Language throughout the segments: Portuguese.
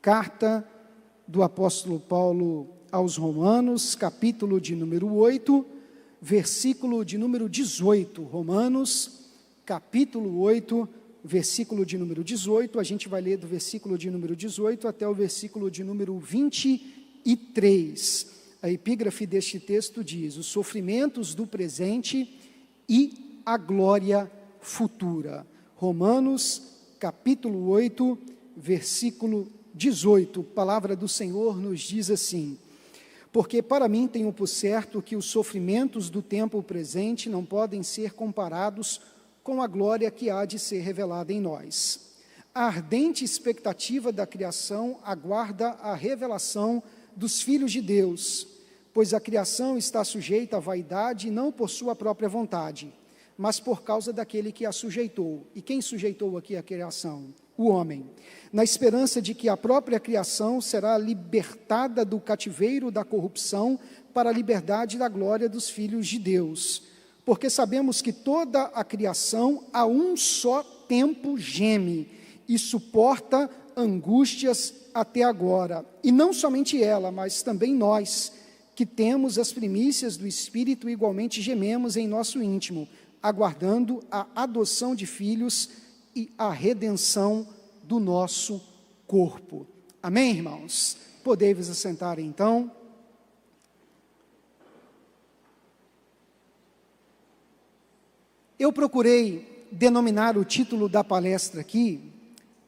Carta do apóstolo Paulo aos Romanos, capítulo de número 8, versículo de número 18. Romanos, capítulo 8, versículo de número 18. A gente vai ler do versículo de número 18 até o versículo de número 23. A epígrafe deste texto diz: os sofrimentos do presente e a glória futura. Romanos, capítulo 8, versículo 18. A palavra do Senhor nos diz assim: porque para mim tenho por certo que os sofrimentos do tempo presente não podem ser comparados com a glória que há de ser revelada em nós. A ardente expectativa da criação aguarda a revelação dos filhos de Deus, pois a criação está sujeita à vaidade não por sua própria vontade, mas por causa daquele que a sujeitou. E quem sujeitou aqui a criação? O homem, na esperança de que a própria criação será libertada do cativeiro da corrupção para a liberdade da glória dos filhos de Deus. Porque sabemos que toda a criação a um só tempo geme e suporta angústias até agora. E não somente ela, mas também nós, que temos as primícias do Espírito, igualmente gememos em nosso íntimo, aguardando a adoção de filhos e a redenção do nosso corpo. Amém, irmãos? Podei-vos assentar então. Eu procurei denominar o título da palestra aqui,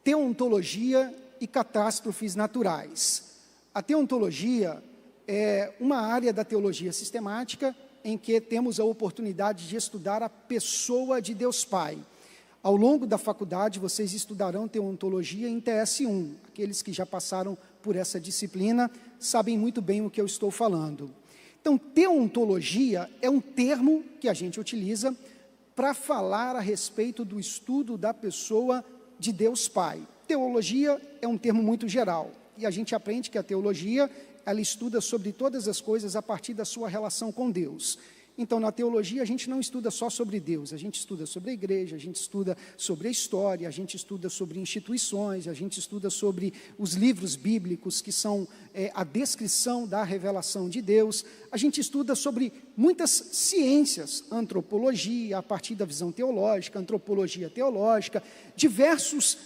Teontologia e Catástrofes Naturais. A teontologia é uma área da teologia sistemática em que temos a oportunidade de estudar a pessoa de Deus Pai. Ao longo da faculdade, vocês estudarão teontologia em TS1. Aqueles que já passaram por essa disciplina sabem muito bem o que eu estou falando. Então, teontologia é um termo que a gente utiliza para falar a respeito do estudo da pessoa de Deus Pai. Teologia é um termo muito geral, e a gente aprende que a teologia, ela estuda sobre todas as coisas a partir da sua relação com Deus. Então, na teologia, a gente não estuda só sobre Deus, a gente estuda sobre a igreja, a gente estuda sobre a história, a gente estuda sobre instituições, a gente estuda sobre os livros bíblicos, que são a descrição da revelação de Deus, a gente estuda sobre muitas ciências, antropologia, a partir da visão teológica, antropologia teológica, diversos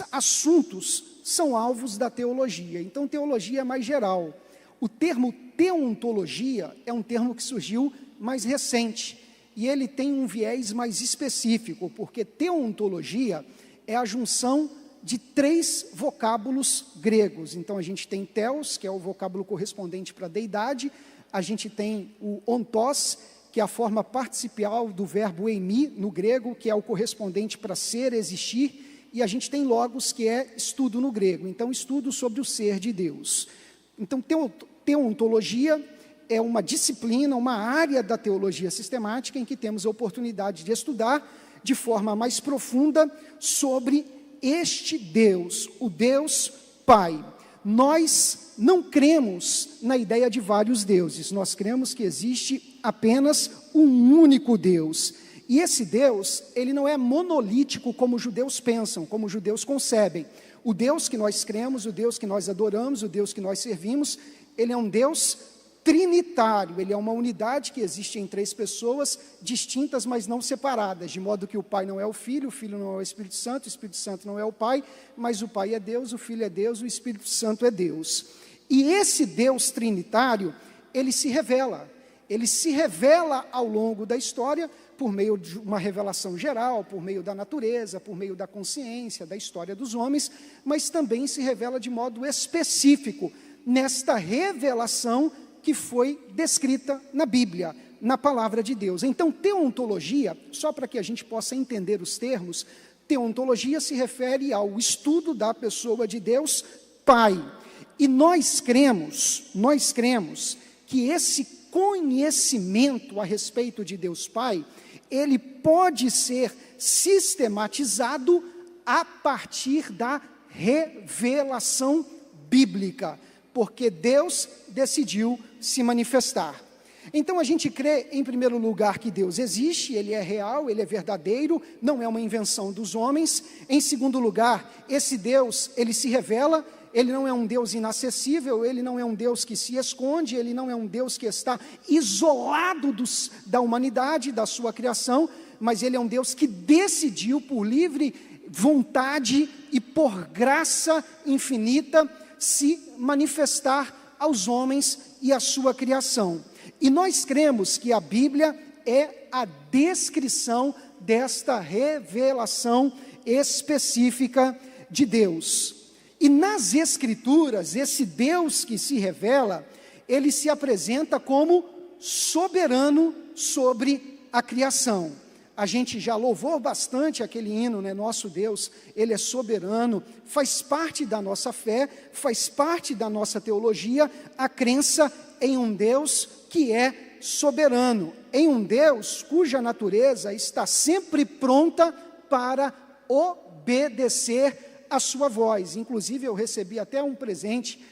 assuntos são alvos da teologia. Então, teologia é mais geral. O termo teontologia é um termo que surgiu mais recente, e ele tem um viés mais específico, porque teontologia é a junção de 3 vocábulos gregos. Então, a gente tem theos, que é o vocábulo correspondente para a deidade, a gente tem o ontos, que é a forma participial do verbo eimi, no grego, que é o correspondente para ser, existir, e a gente tem logos, que é estudo no grego, então, estudo sobre o ser de Deus. Então, teontologia é uma disciplina, uma área da teologia sistemática em que temos a oportunidade de estudar de forma mais profunda sobre este Deus, o Deus Pai. Nós não cremos na ideia de vários deuses, nós cremos que existe apenas um único Deus. E esse Deus, ele não é monolítico como os judeus pensam, como os judeus concebem. O Deus que nós cremos, o Deus que nós adoramos, o Deus que nós servimos, ele é um Deus trinitário, ele é uma unidade que existe em 3 pessoas distintas, mas não separadas, de modo que o Pai não é o Filho não é o Espírito Santo não é o Pai, mas o Pai é Deus, o Filho é Deus, o Espírito Santo é Deus. E esse Deus trinitário, ele se revela ao longo da história, por meio de uma revelação geral, por meio da natureza, por meio da consciência, da história dos homens, mas também se revela de modo específico, nesta revelação que foi descrita na Bíblia, na palavra de Deus. Então, teontologia, só para que a gente possa entender os termos, teontologia se refere ao estudo da pessoa de Deus Pai. E nós cremos que esse conhecimento a respeito de Deus Pai, ele pode ser sistematizado a partir da revelação bíblica, porque Deus decidiu se manifestar. Então, a gente crê, em primeiro lugar, que Deus existe, Ele é real, Ele é verdadeiro, não é uma invenção dos homens. Em segundo lugar, esse Deus, Ele se revela, Ele não é um Deus inacessível, Ele não é um Deus que se esconde, Ele não é um Deus que está isolado da humanidade, da sua criação, mas Ele é um Deus que decidiu por livre vontade e por graça infinita se manifestar aos homens e à sua criação. E nós cremos que a Bíblia é a descrição desta revelação específica de Deus. E nas Escrituras, esse Deus que se revela, ele se apresenta como soberano sobre a criação. A gente já louvou bastante aquele hino, né? Nosso Deus, Ele é soberano, faz parte da nossa fé, faz parte da nossa teologia, a crença em um Deus que é soberano, em um Deus cuja natureza está sempre pronta para obedecer a sua voz. Inclusive eu recebi até um presente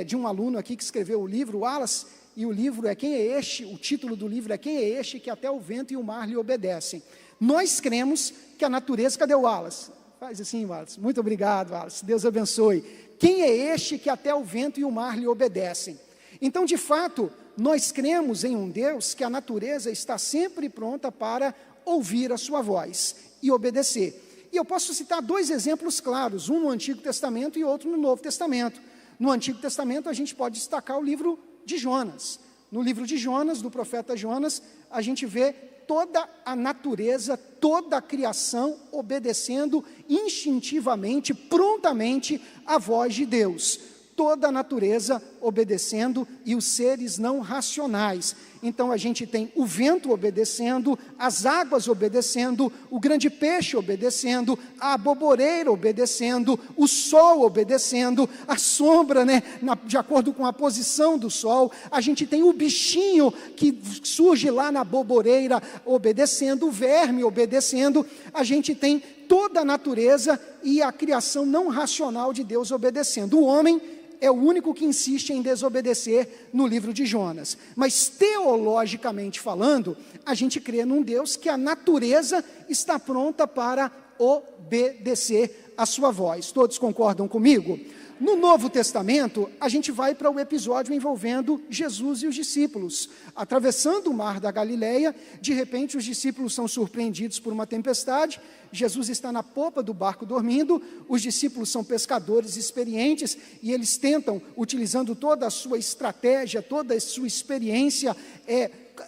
de um aluno aqui que escreveu o livro, Wallace, e o livro é Quem é Este? O título do livro é Quem é Este que até o vento e o mar lhe obedecem. Nós cremos que a natureza, cadê o Wallace? Faz assim, Wallace. Muito obrigado, Wallace. Deus abençoe. Quem é este que até o vento e o mar lhe obedecem? Então, de fato, nós cremos em um Deus que a natureza está sempre pronta para ouvir a sua voz e obedecer. E eu posso citar dois exemplos claros, um no Antigo Testamento e outro no Novo Testamento. No Antigo Testamento, a gente pode destacar o livro de Jonas. No livro de Jonas, do profeta Jonas, a gente vê toda a natureza, toda a criação obedecendo instintivamente, prontamente à voz de Deus. Toda a natureza obedecendo e os seres não racionais. Então a gente tem o vento obedecendo, as águas obedecendo, o grande peixe obedecendo, a aboboreira obedecendo, o sol obedecendo, a sombra, né, de acordo com a posição do sol. A gente tem o bichinho que surge lá na aboboreira obedecendo, o verme obedecendo. A gente tem toda a natureza e a criação não racional de Deus obedecendo. O homem é o único que insiste em desobedecer no livro de Jonas. Mas teologicamente falando, a gente crê num Deus que a natureza está pronta para obedecer a sua voz. Todos concordam comigo? No Novo Testamento, a gente vai para o episódio envolvendo Jesus e os discípulos. Atravessando o mar da Galileia, de repente os discípulos são surpreendidos por uma tempestade, Jesus está na popa do barco dormindo, os discípulos são pescadores experientes e eles tentam, utilizando toda a sua estratégia, toda a sua experiência,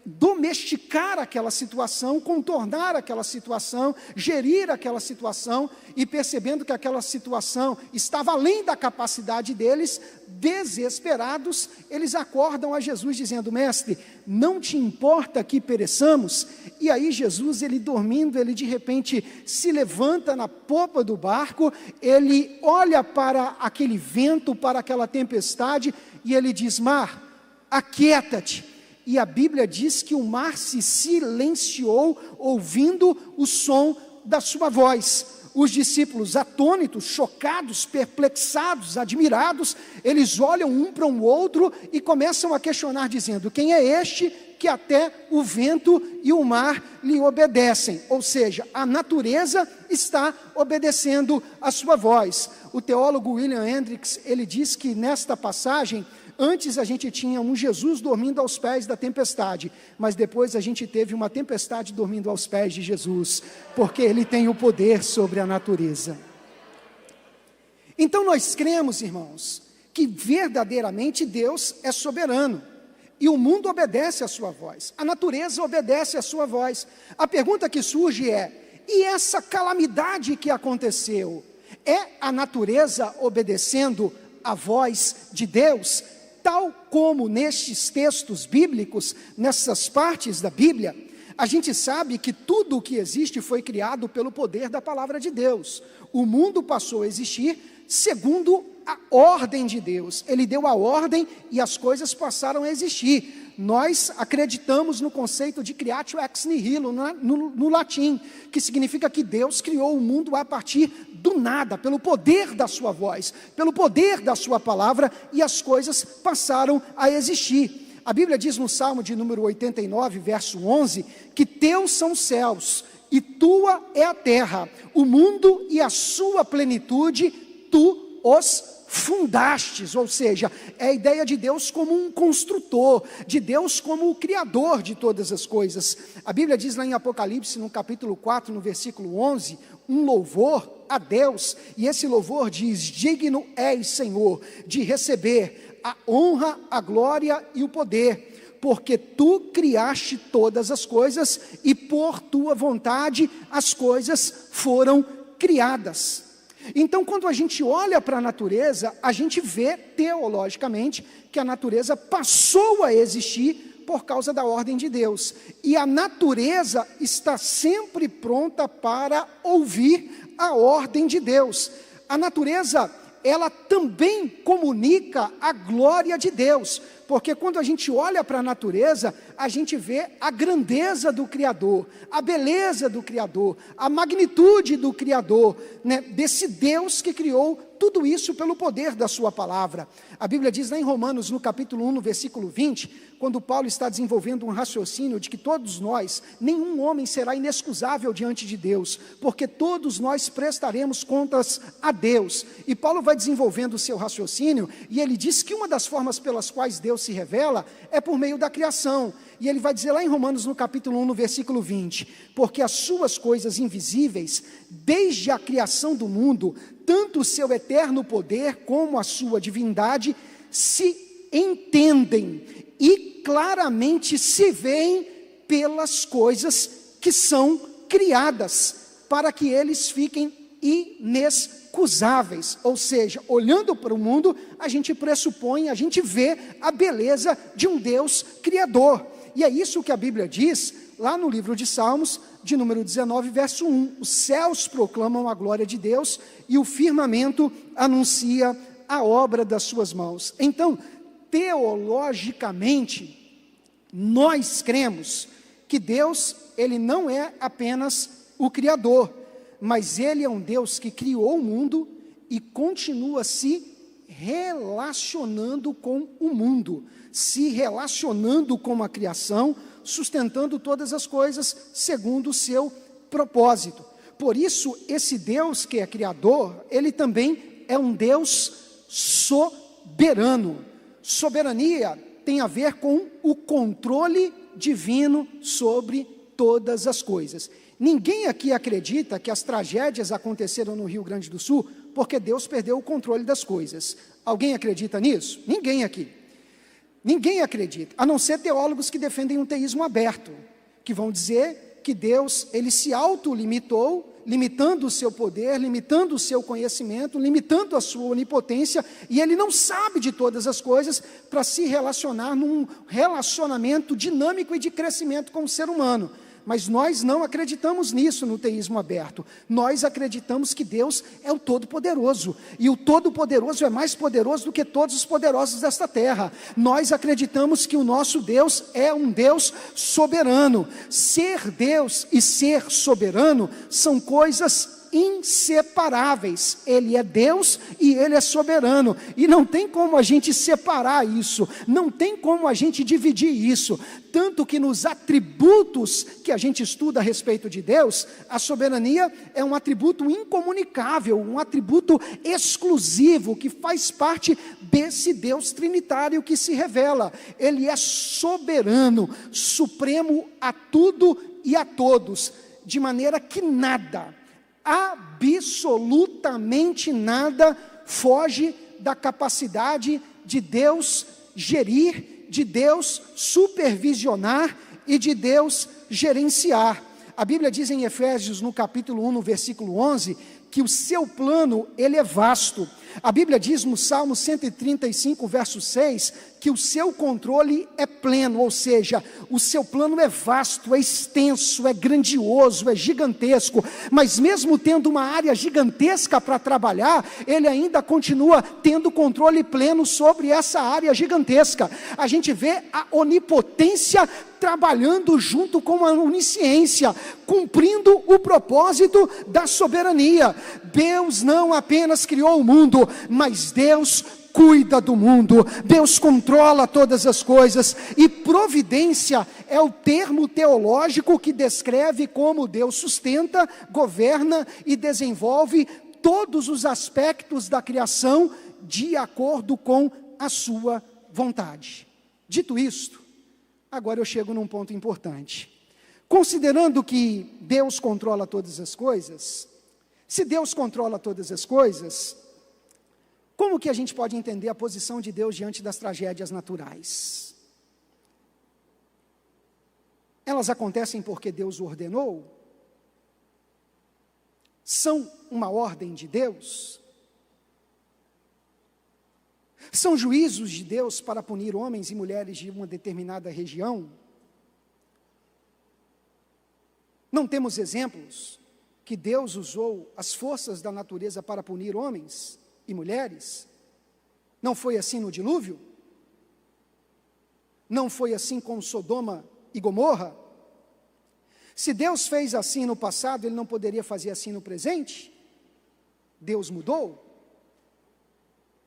domesticar aquela situação, contornar aquela situação, gerir aquela situação, e percebendo que aquela situação estava além da capacidade deles, desesperados, eles acordam a Jesus dizendo: mestre, não te importa que pereçamos? E aí Jesus, ele dormindo, ele de repente se levanta na popa do barco, ele olha para aquele vento, para aquela tempestade, e ele diz: mar, aquieta-te. E a Bíblia diz que o mar se silenciou, ouvindo o som da sua voz. Os discípulos, atônitos, chocados, perplexados, admirados, eles olham um para o outro e começam a questionar, dizendo: quem é este que até o vento e o mar lhe obedecem? Ou seja, a natureza está obedecendo a sua voz. O teólogo William Hendricks, ele diz que nesta passagem, antes a gente tinha um Jesus dormindo aos pés da tempestade, mas depois a gente teve uma tempestade dormindo aos pés de Jesus, porque Ele tem o poder sobre a natureza. Então nós cremos, irmãos, que verdadeiramente Deus é soberano, e o mundo obedece à sua voz, a natureza obedece à sua voz. A pergunta que surge é: e essa calamidade que aconteceu, é a natureza obedecendo a voz de Deus? Tal como nestes textos bíblicos, nessas partes da Bíblia, a gente sabe que tudo o que existe foi criado pelo poder da palavra de Deus. O mundo passou a existir segundo a ordem de Deus. Ele deu a ordem e as coisas passaram a existir. Nós acreditamos no conceito de creatio ex nihilo, no latim, que significa que Deus criou o mundo a partir do nada, pelo poder da sua voz, pelo poder da sua palavra, e as coisas passaram a existir. A Bíblia diz no Salmo de número 89, verso 11, que teus são os céus e tua é a terra, o mundo e a sua plenitude, tu os fundastes, ou seja, é a ideia de Deus como um construtor, de Deus como o criador de todas as coisas. A Bíblia diz lá em Apocalipse, no capítulo 4, no versículo 11, um louvor a Deus, e esse louvor diz: digno és, Senhor, de receber a honra, a glória e o poder, porque tu criaste todas as coisas, e por tua vontade as coisas foram criadas. Então, quando a gente olha para a natureza, a gente vê, teologicamente, que a natureza passou a existir por causa da ordem de Deus. E a natureza está sempre pronta para ouvir a ordem de Deus. A natureza, ela também comunica a glória de Deus, porque quando a gente olha para a natureza, a gente vê a grandeza do Criador, a beleza do Criador, a magnitude do Criador, né, desse Deus que criou tudo isso pelo poder da sua palavra. A Bíblia diz lá em Romanos, no capítulo 1, no versículo 20, quando Paulo está desenvolvendo um raciocínio de que todos nós, nenhum homem será inexcusável diante de Deus, porque todos nós prestaremos contas a Deus. E Paulo vai desenvolvendo o seu raciocínio, e ele diz que uma das formas pelas quais Deus se revela é por meio da criação. E ele vai dizer lá em Romanos, no capítulo 1, no versículo 20, porque as suas coisas invisíveis, desde a criação do mundo, tanto o seu eterno poder como a sua divindade, se entendem e claramente se veem pelas coisas que são criadas, para que eles fiquem inexcusáveis. Ou seja, olhando para o mundo, a gente pressupõe, a gente vê a beleza de um Deus criador. E é isso que a Bíblia diz, lá no livro de Salmos, de número 19, verso 1. Os céus proclamam a glória de Deus, e o firmamento anuncia a obra das suas mãos. Então, teologicamente, nós cremos que Deus, Ele não é apenas o Criador, mas Ele é um Deus que criou o mundo e continua se relacionando com o mundo, se relacionando com a criação, sustentando todas as coisas segundo o seu propósito. Por isso, esse Deus que é criador, Ele também é um Deus soberano. Soberania tem a ver com o controle divino sobre todas as coisas. Ninguém aqui acredita que as tragédias aconteceram no Rio Grande do Sul porque Deus perdeu o controle das coisas. Alguém acredita nisso? Ninguém aqui. Ninguém acredita, a não ser teólogos que defendem um teísmo aberto, que vão dizer que Deus, Ele se autolimitou, limitando o seu poder, limitando o seu conhecimento, limitando a sua onipotência, e Ele não sabe de todas as coisas para se relacionar num relacionamento dinâmico e de crescimento com o ser humano. Mas nós não acreditamos nisso no teísmo aberto. Nós acreditamos que Deus é o Todo-Poderoso, e o Todo-Poderoso é mais poderoso do que todos os poderosos desta terra. Nós acreditamos que o nosso Deus é um Deus soberano. Ser Deus e ser soberano são coisas inseparáveis. Ele é Deus e Ele é soberano, e não tem como a gente separar isso, não tem como a gente dividir isso, tanto que nos atributos que a gente estuda a respeito de Deus, a soberania é um atributo incomunicável, um atributo exclusivo, que faz parte desse Deus trinitário que se revela. Ele é soberano, supremo a tudo e a todos, de maneira que nada, absolutamente nada, foge da capacidade de Deus gerir, de Deus supervisionar e de Deus gerenciar. A Bíblia diz em Efésios, no capítulo 1, no versículo 11, que o seu plano, ele é vasto. A Bíblia diz no Salmo 135, verso 6, que o seu controle é pleno, ou seja, o seu plano é vasto, é extenso, é grandioso, é gigantesco, mas mesmo tendo uma área gigantesca para trabalhar, Ele ainda continua tendo controle pleno sobre essa área gigantesca. A gente vê a onipotência trabalhando junto com a onisciência, cumprindo o propósito da soberania. Deus não apenas criou o mundo, mas Deus cuida do mundo, Deus controla todas as coisas, e providência é o termo teológico que descreve como Deus sustenta, governa e desenvolve todos os aspectos da criação de acordo com a sua vontade. Dito isto, agora eu chego num ponto importante. Considerando que Deus controla todas as coisas, se Deus controla todas as coisas, como que a gente pode entender a posição de Deus diante das tragédias naturais? Elas acontecem porque Deus o ordenou? São uma ordem de Deus? São juízos de Deus para punir homens e mulheres de uma determinada região? Não temos exemplos que Deus usou as forças da natureza para punir homens e mulheres? Não foi assim no dilúvio? Não foi assim com Sodoma e Gomorra? Se Deus fez assim no passado, Ele não poderia fazer assim no presente? Deus mudou?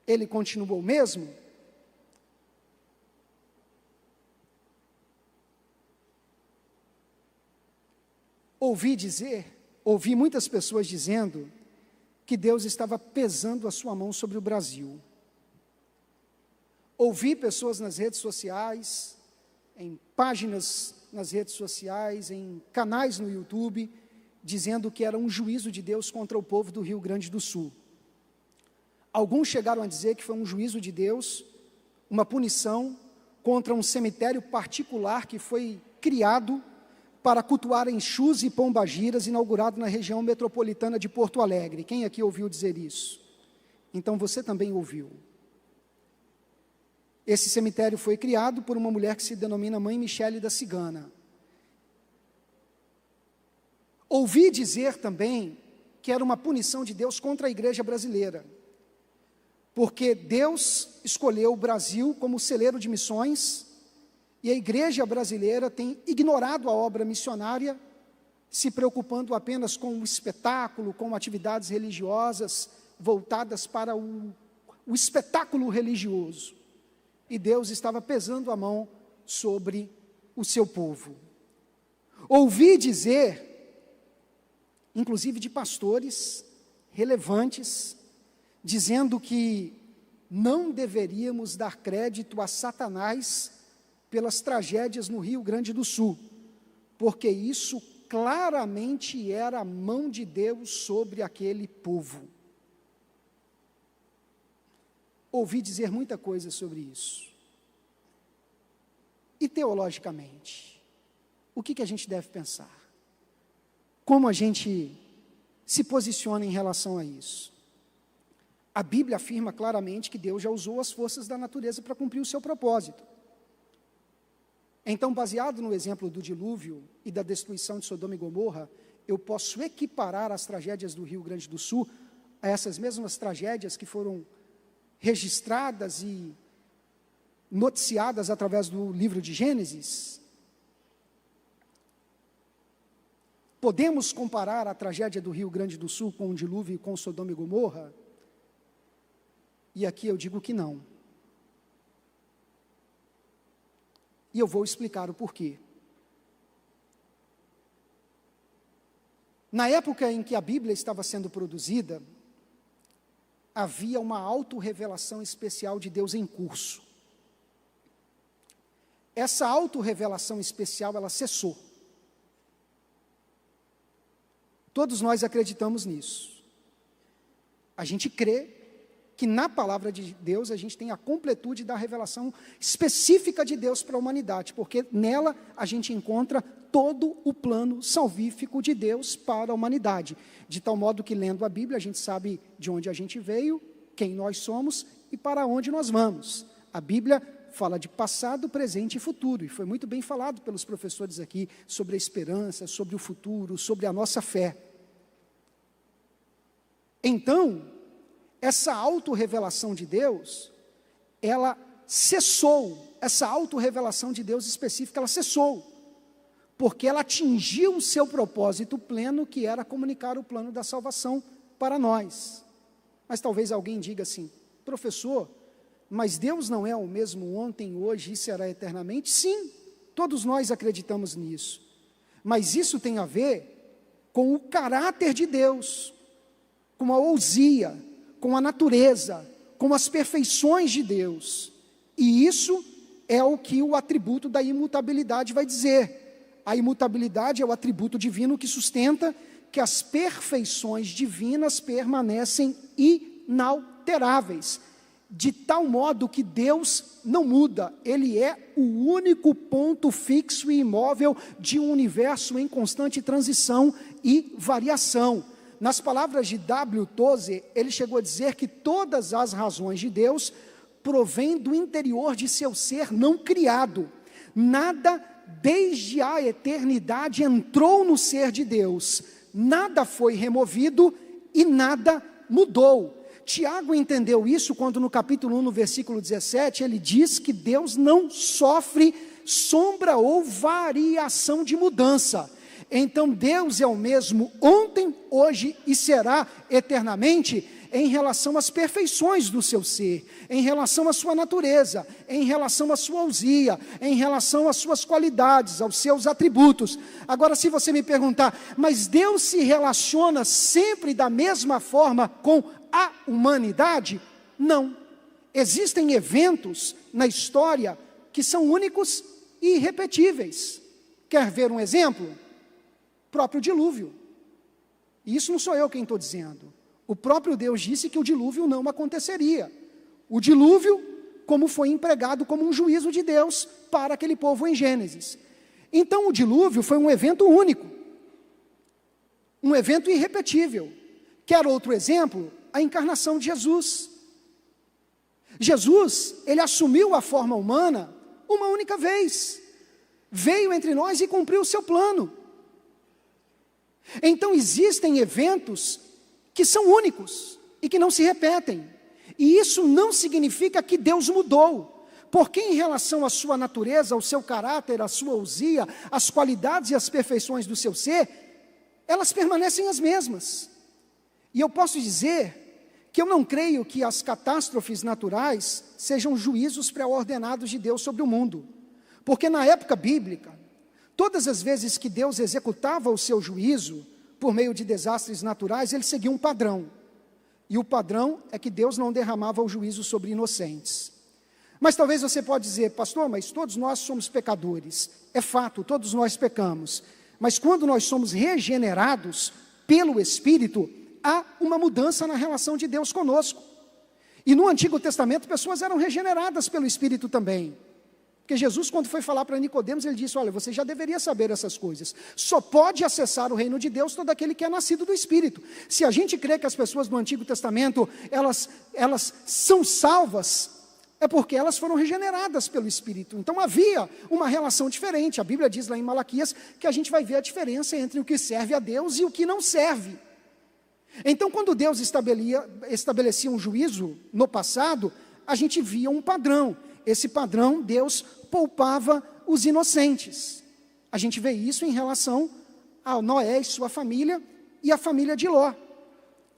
Ele continuou o mesmo? Ouvi muitas pessoas dizendo que Deus estava pesando a sua mão sobre o Brasil. Ouvi pessoas nas redes sociais, em páginas nas redes sociais, em canais no YouTube, dizendo que era um juízo de Deus contra o povo do Rio Grande do Sul. Alguns chegaram a dizer que foi um juízo de Deus, uma punição contra um cemitério particular que foi criado para cultuar Exus e Pombagiras, inaugurado na região metropolitana de Porto Alegre. Quem aqui ouviu dizer isso? Então você também ouviu. Esse cemitério foi criado por uma mulher que se denomina Mãe Michele da Cigana. Ouvi dizer também que era uma punição de Deus contra a igreja brasileira, porque Deus escolheu o Brasil como celeiro de missões, e a igreja brasileira tem ignorado a obra missionária, se preocupando apenas com o espetáculo, com atividades religiosas voltadas para o espetáculo religioso. E Deus estava pesando a mão sobre o seu povo. Ouvi dizer, inclusive de pastores relevantes, dizendo que não deveríamos dar crédito a Satanás pelas tragédias no Rio Grande do Sul, porque isso claramente era a mão de Deus sobre aquele povo. Ouvi dizer muita coisa sobre isso. E teologicamente, o que a gente deve pensar? Como a gente se posiciona em relação a isso? A Bíblia afirma claramente que Deus já usou as forças da natureza para cumprir o seu propósito. Então, baseado no exemplo do dilúvio e da destruição de Sodoma e Gomorra, eu posso equiparar as tragédias do Rio Grande do Sul a essas mesmas tragédias que foram registradas e noticiadas através do livro de Gênesis? Podemos comparar a tragédia do Rio Grande do Sul com o dilúvio e com Sodoma e Gomorra? E aqui eu digo que não. E eu vou explicar o porquê. Na época em que a Bíblia estava sendo produzida, havia uma autorrevelação especial de Deus em curso. Essa autorrevelação especial, ela cessou. Todos nós acreditamos nisso. A gente crê que na palavra de Deus a gente tem a completude da revelação específica de Deus para a humanidade, porque nela a gente encontra todo o plano salvífico de Deus para a humanidade, de tal modo que lendo a Bíblia a gente sabe de onde a gente veio, quem nós somos e para onde nós vamos. A Bíblia fala de passado, presente e futuro, e foi muito bem falado pelos professores aqui sobre a esperança, sobre o futuro, sobre a nossa fé. Então, essa autorrevelação de Deus, ela cessou, essa autorrevelação de Deus específica, ela cessou, porque ela atingiu o seu propósito pleno, que era comunicar o plano da salvação para nós. Mas talvez alguém diga assim: professor, mas Deus não é o mesmo ontem, hoje e será eternamente? Sim, todos nós acreditamos nisso, mas isso tem a ver com o caráter de Deus, com a ousia, com a natureza, com as perfeições de Deus. E isso é o que o atributo da imutabilidade vai dizer. A imutabilidade é o atributo divino que sustenta que as perfeições divinas permanecem inalteráveis, de tal modo que Deus não muda. Ele é o único ponto fixo e imóvel de um universo em constante transição e variação. Nas palavras de W. Tozer, ele chegou a dizer que todas as razões de Deus provém do interior de seu ser não criado. Nada desde a eternidade entrou no ser de Deus, nada foi removido e nada mudou. Tiago entendeu isso quando no capítulo 1, no versículo 17, ele diz que Deus não sofre sombra ou variação de mudança. Então Deus é o mesmo ontem, hoje e será eternamente, em relação às perfeições do seu ser, em relação à sua natureza, em relação à sua ousia, em relação às suas qualidades, aos seus atributos. Agora, se você me perguntar, mas Deus se relaciona sempre da mesma forma com a humanidade? Não. Existem eventos na história que são únicos e irrepetíveis. Quer ver um exemplo? O próprio dilúvio. E isso não sou eu quem estou dizendo. O próprio Deus disse que o dilúvio não aconteceria. O dilúvio, como foi empregado como um juízo de Deus para aquele povo em Gênesis. Então o dilúvio foi um evento único, um evento irrepetível. Quer outro exemplo? A encarnação de Jesus. Jesus, ele assumiu a forma humana uma única vez, veio entre nós e cumpriu o seu plano. Então existem eventos que são únicos e que não se repetem, e isso não significa que Deus mudou, porque em relação à sua natureza, ao seu caráter, à sua ousia, às qualidades e às perfeições do seu ser, elas permanecem as mesmas. E eu posso dizer que eu não creio que as catástrofes naturais sejam juízos pré-ordenados de Deus sobre o mundo, porque na época bíblica, todas as vezes que Deus executava o seu juízo por meio de desastres naturais, ele seguia um padrão, e o padrão é que Deus não derramava o juízo sobre inocentes. Mas talvez você pode dizer, pastor, mas todos nós somos pecadores. É fato, todos nós pecamos, mas quando nós somos regenerados pelo Espírito, há uma mudança na relação de Deus conosco. E no Antigo Testamento, pessoas eram regeneradas pelo Espírito também. Porque Jesus, quando foi falar para Nicodemos, ele disse, olha, você já deveria saber essas coisas. Só pode acessar o reino de Deus todo aquele que é nascido do Espírito. Se a gente crê que as pessoas do Antigo Testamento, elas são salvas, é porque elas foram regeneradas pelo Espírito. Então havia uma relação diferente. A Bíblia diz lá em Malaquias que a gente vai ver a diferença entre o que serve a Deus e o que não serve. Então, quando Deus estabelecia um juízo no passado, a gente via um padrão. Esse padrão, Deus poupava os inocentes. A gente vê isso em relação a Noé e sua família e a família de Ló.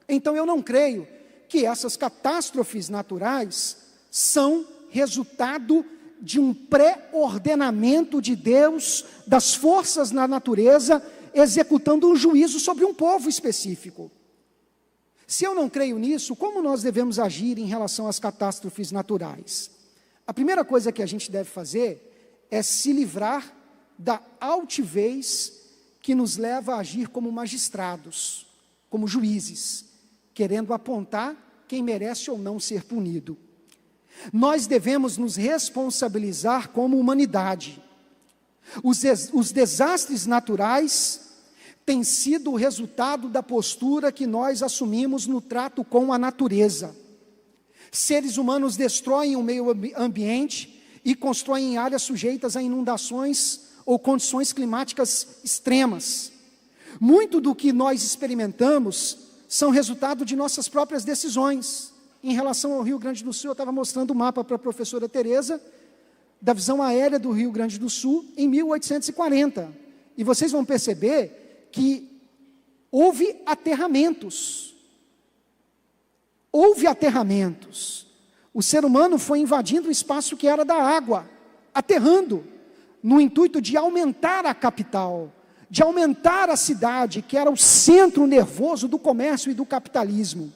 Então, eu não creio que essas catástrofes naturais são resultado de um pré-ordenamento de Deus, das forças na natureza, executando um juízo sobre um povo específico. Se eu não creio nisso, como nós devemos agir em relação às catástrofes naturais? A primeira coisa que a gente deve fazer é se livrar da altivez que nos leva a agir como magistrados, como juízes, querendo apontar quem merece ou não ser punido. Nós devemos nos responsabilizar como humanidade. Os desastres naturais têm sido o resultado da postura que nós assumimos no trato com a natureza. Seres humanos destroem o meio ambiente e constroem áreas sujeitas a inundações ou condições climáticas extremas. Muito do que nós experimentamos são resultado de nossas próprias decisões. Em relação ao Rio Grande do Sul, eu estava mostrando o mapa para a professora Tereza, da visão aérea do Rio Grande do Sul, em 1840. E vocês vão perceber que houve aterramentos. Houve aterramentos. O ser humano foi invadindo o espaço que era da água, aterrando, no intuito de aumentar a capital, de aumentar a cidade, que era o centro nervoso do comércio e do capitalismo.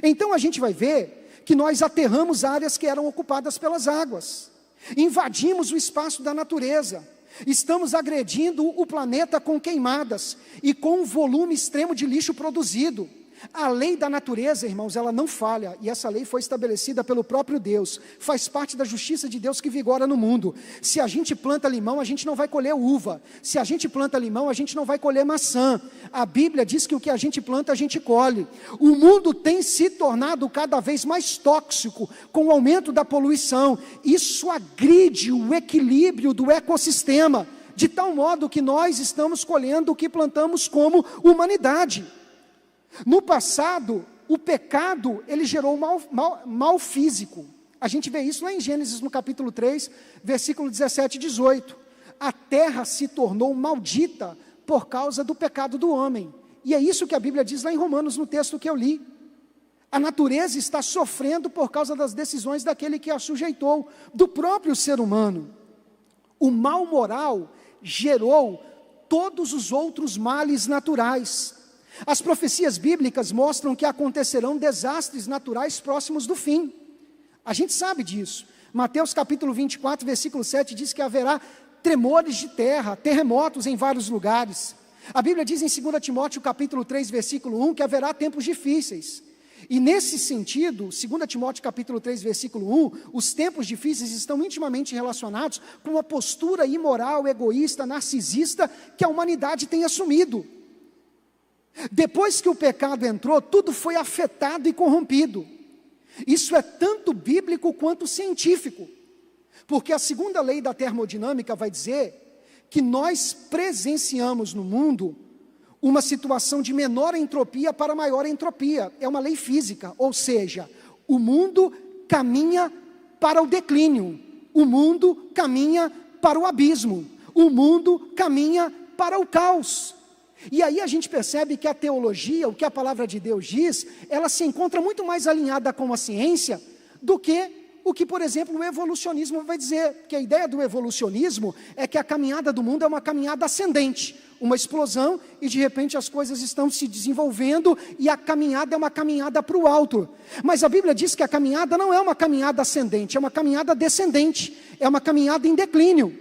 Então a gente vai ver que nós aterramos áreas que eram ocupadas pelas águas, invadimos o espaço da natureza, estamos agredindo o planeta com queimadas e com um volume extremo de lixo produzido. A lei da natureza, irmãos, ela não falha, e essa lei foi estabelecida pelo próprio Deus, faz parte da justiça de Deus que vigora no mundo. Se a gente planta limão, a gente não vai colher uva. Se a gente planta limão, a gente não vai colher maçã. A Bíblia diz que o que a gente planta, a gente colhe. O mundo tem se tornado cada vez mais tóxico com o aumento da poluição. Isso agride o equilíbrio do ecossistema, de tal modo que nós estamos colhendo o que plantamos como humanidade. No passado, o pecado, ele gerou mal físico. A gente vê isso lá em Gênesis, no capítulo 3, versículo 17 e 18. A terra se tornou maldita por causa do pecado do homem. E é isso que a Bíblia diz lá em Romanos, no texto que eu li. A natureza está sofrendo por causa das decisões daquele que a sujeitou, do próprio ser humano. O mal moral gerou todos os outros males naturais. As profecias bíblicas mostram que acontecerão desastres naturais próximos do fim. A gente sabe disso. Mateus capítulo 24, versículo 7 diz que haverá tremores de terra, terremotos em vários lugares. A Bíblia diz em 2 Timóteo capítulo 3, versículo 1, que haverá tempos difíceis. E nesse sentido, 2 Timóteo capítulo 3, versículo 1, os tempos difíceis estão intimamente relacionados com uma postura imoral, egoísta, narcisista que a humanidade tem assumido. Depois que o pecado entrou, tudo foi afetado e corrompido. Isso é tanto bíblico quanto científico, porque a segunda lei da termodinâmica vai dizer que nós presenciamos no mundo uma situação de menor entropia para maior entropia. É uma lei física, ou seja, o mundo caminha para o declínio, o mundo caminha para o abismo, o mundo caminha para o caos. E aí a gente percebe que a teologia, o que a palavra de Deus diz, ela se encontra muito mais alinhada com a ciência do que o que, por exemplo, o evolucionismo vai dizer. Porque a ideia do evolucionismo é que a caminhada do mundo é uma caminhada ascendente, uma explosão, e de repente as coisas estão se desenvolvendo e a caminhada é uma caminhada para o alto. Mas a Bíblia diz que a caminhada não é uma caminhada ascendente, é uma caminhada descendente, é uma caminhada em declínio.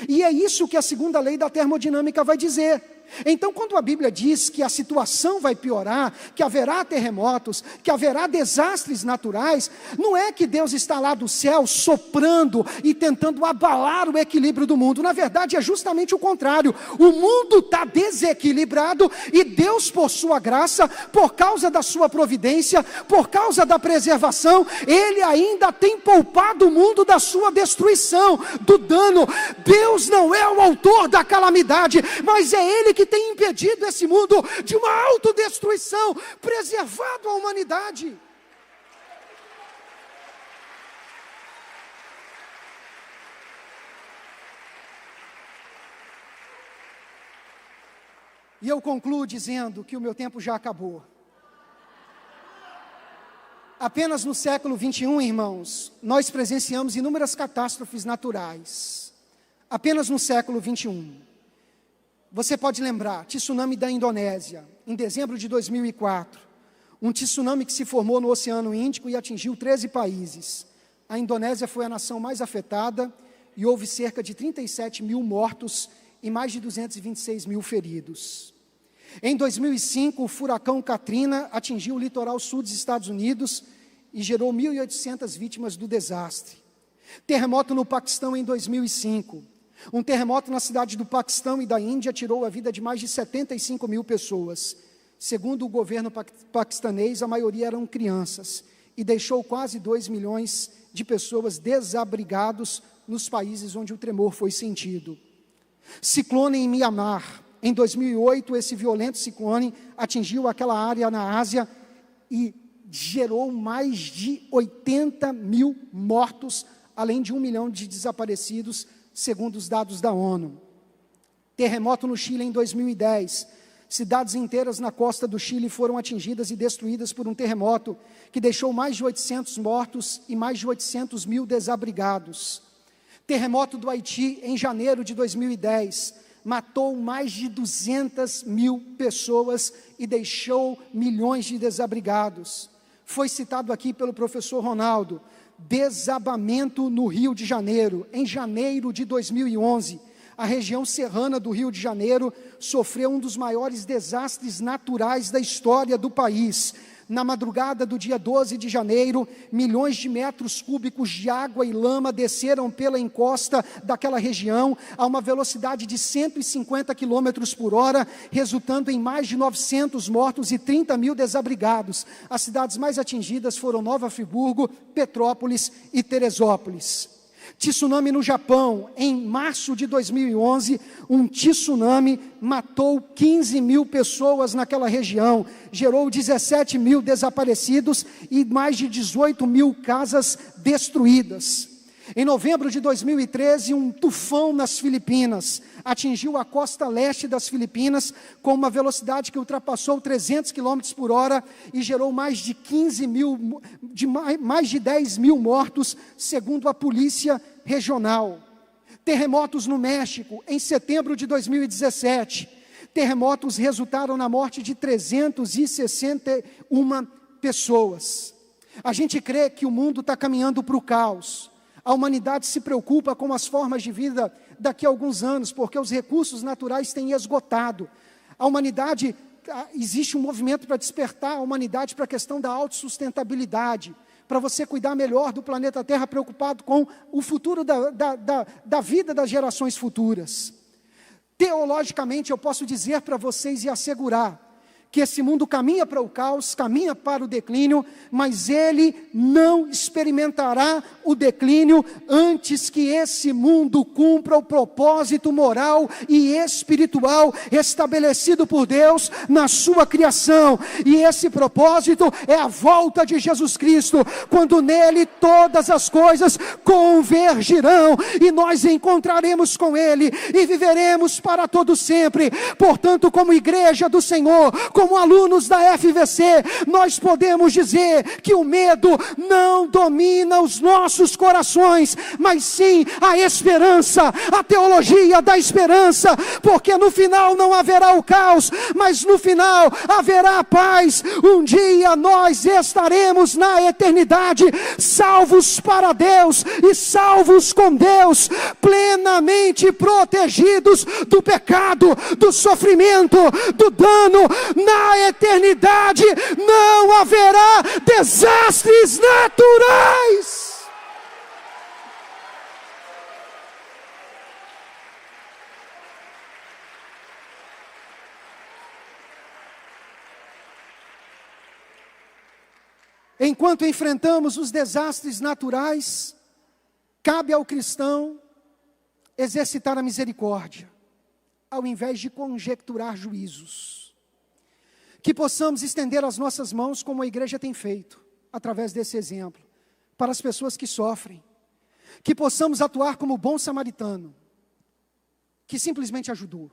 E é isso que a segunda lei da termodinâmica vai dizer. Então, quando a Bíblia diz que a situação vai piorar, que haverá terremotos, que haverá desastres naturais, não é que Deus está lá do céu soprando e tentando abalar o equilíbrio do mundo. Na verdade, é justamente o contrário. O mundo está desequilibrado e Deus, por sua graça, por causa da sua providência, por causa da preservação, Ele ainda tem poupado o mundo da sua destruição, do dano. Deus não é o autor da calamidade, mas é Ele que tem impedido esse mundo de uma autodestruição, preservado a humanidade. E eu concluo dizendo que o meu tempo já acabou. Apenas no século 21, irmãos, nós presenciamos inúmeras catástrofes naturais. Apenas no século 21. Você pode lembrar, tsunami da Indonésia, em dezembro de 2004. Um tsunami que se formou no Oceano Índico e atingiu 13 países. A Indonésia foi a nação mais afetada e houve cerca de 37 mil mortos e mais de 226 mil feridos. Em 2005, o furacão Katrina atingiu o litoral sul dos Estados Unidos e gerou 1.800 vítimas do desastre. Terremoto no Paquistão em 2005. Um terremoto na cidade do Paquistão e da Índia tirou a vida de mais de 75 mil pessoas. Segundo o governo paquistanês, a maioria eram crianças e deixou quase 2 milhões de pessoas desabrigados nos países onde o tremor foi sentido. Ciclone em Mianmar. Em 2008, esse violento ciclone atingiu aquela área na Ásia e gerou mais de 80 mil mortos, além de 1 milhão de desaparecidos, segundo os dados da ONU. Terremoto no Chile em 2010. Cidades inteiras na costa do Chile foram atingidas e destruídas por um terremoto que deixou mais de 800 mortos e mais de 800 mil desabrigados. Terremoto do Haiti em janeiro de 2010. Matou mais de 200 mil pessoas e deixou milhões de desabrigados. Foi citado aqui pelo professor Ronaldo, desabamento no Rio de Janeiro. Em janeiro de 2011, a região serrana do Rio de Janeiro sofreu um dos maiores desastres naturais da história do país. Na madrugada do dia 12 de janeiro, milhões de metros cúbicos de água e lama desceram pela encosta daquela região a uma velocidade de 150 km por hora, resultando em mais de 900 mortos e 30 mil desabrigados. As cidades mais atingidas foram Nova Friburgo, Petrópolis e Teresópolis. Tsunami no Japão. Em março de 2011, um tsunami matou 15 mil pessoas naquela região, gerou 17 mil desaparecidos e mais de 18 mil casas destruídas. Em novembro de 2013, um tufão nas Filipinas atingiu a costa leste das Filipinas com uma velocidade que ultrapassou 300 km por hora e gerou mais de 10 mil mortos, segundo a polícia regional. Terremotos no México, em setembro de 2017. Terremotos resultaram na morte de 361 pessoas. A gente crê que o mundo está caminhando para o caos. A humanidade se preocupa com as formas de vida daqui a alguns anos, porque os recursos naturais têm esgotado. A humanidade, existe um movimento para despertar a humanidade para a questão da autossustentabilidade, para você cuidar melhor do planeta Terra, preocupado com o futuro da vida das gerações futuras. Teologicamente, eu posso dizer para vocês e assegurar que esse mundo caminha para o caos, caminha para o declínio, mas ele não experimentará o declínio antes que esse mundo cumpra o propósito moral e espiritual estabelecido por Deus na sua criação. E esse propósito é a volta de Jesus Cristo, quando nele todas as coisas convergirão e nós encontraremos com Ele e viveremos para todo sempre. Portanto, como igreja do Senhor, como alunos da FVC, nós podemos dizer que o medo não domina os nossos corações, mas sim a esperança, a teologia da esperança, porque no final não haverá o caos, mas no final haverá a paz. Um dia nós estaremos na eternidade, salvos para Deus e salvos com Deus, plenamente protegidos do pecado, do sofrimento, do dano. Na eternidade não haverá desastres naturais. Enquanto enfrentamos os desastres naturais, cabe ao cristão exercitar a misericórdia, ao invés de conjecturar juízos. Que possamos estender as nossas mãos, como a igreja tem feito, através desse exemplo, para as pessoas que sofrem. Que possamos atuar como bom samaritano, que simplesmente ajudou.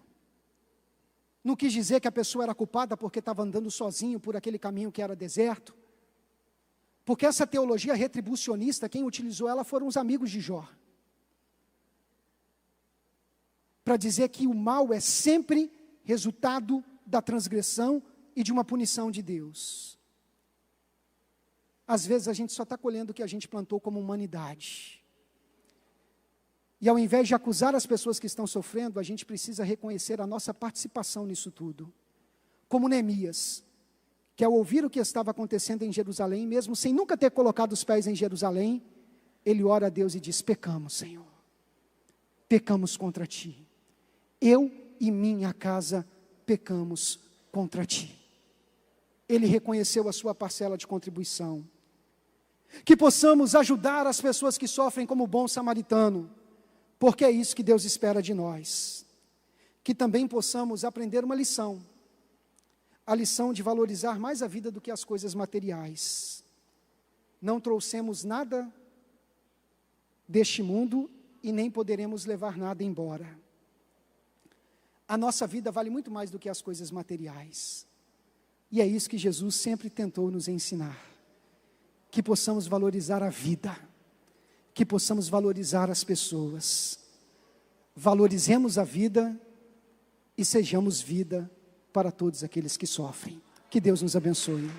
Não quis dizer que a pessoa era culpada porque estava andando sozinho por aquele caminho que era deserto. Porque essa teologia retribucionista, quem utilizou ela foram os amigos de Jó. Para dizer que o mal é sempre resultado da transgressão e de uma punição de Deus. Às vezes a gente só está colhendo o que a gente plantou como humanidade. E ao invés de acusar as pessoas que estão sofrendo, a gente precisa reconhecer a nossa participação nisso tudo. Como Neemias, que ao ouvir o que estava acontecendo em Jerusalém, mesmo sem nunca ter colocado os pés em Jerusalém, ele ora a Deus e diz: pecamos, Senhor, pecamos contra Ti. Eu e minha casa pecamos contra Ti. Ele reconheceu a sua parcela de contribuição. Que possamos ajudar as pessoas que sofrem como bom samaritano, porque é isso que Deus espera de nós. Que também possamos aprender uma lição, a lição de valorizar mais a vida do que as coisas materiais. Não trouxemos nada deste mundo e nem poderemos levar nada embora. A nossa vida vale muito mais do que as coisas materiais. E é isso que Jesus sempre tentou nos ensinar. Que possamos valorizar a vida. Que possamos valorizar as pessoas. Valorizemos a vida e sejamos vida para todos aqueles que sofrem. Que Deus nos abençoe.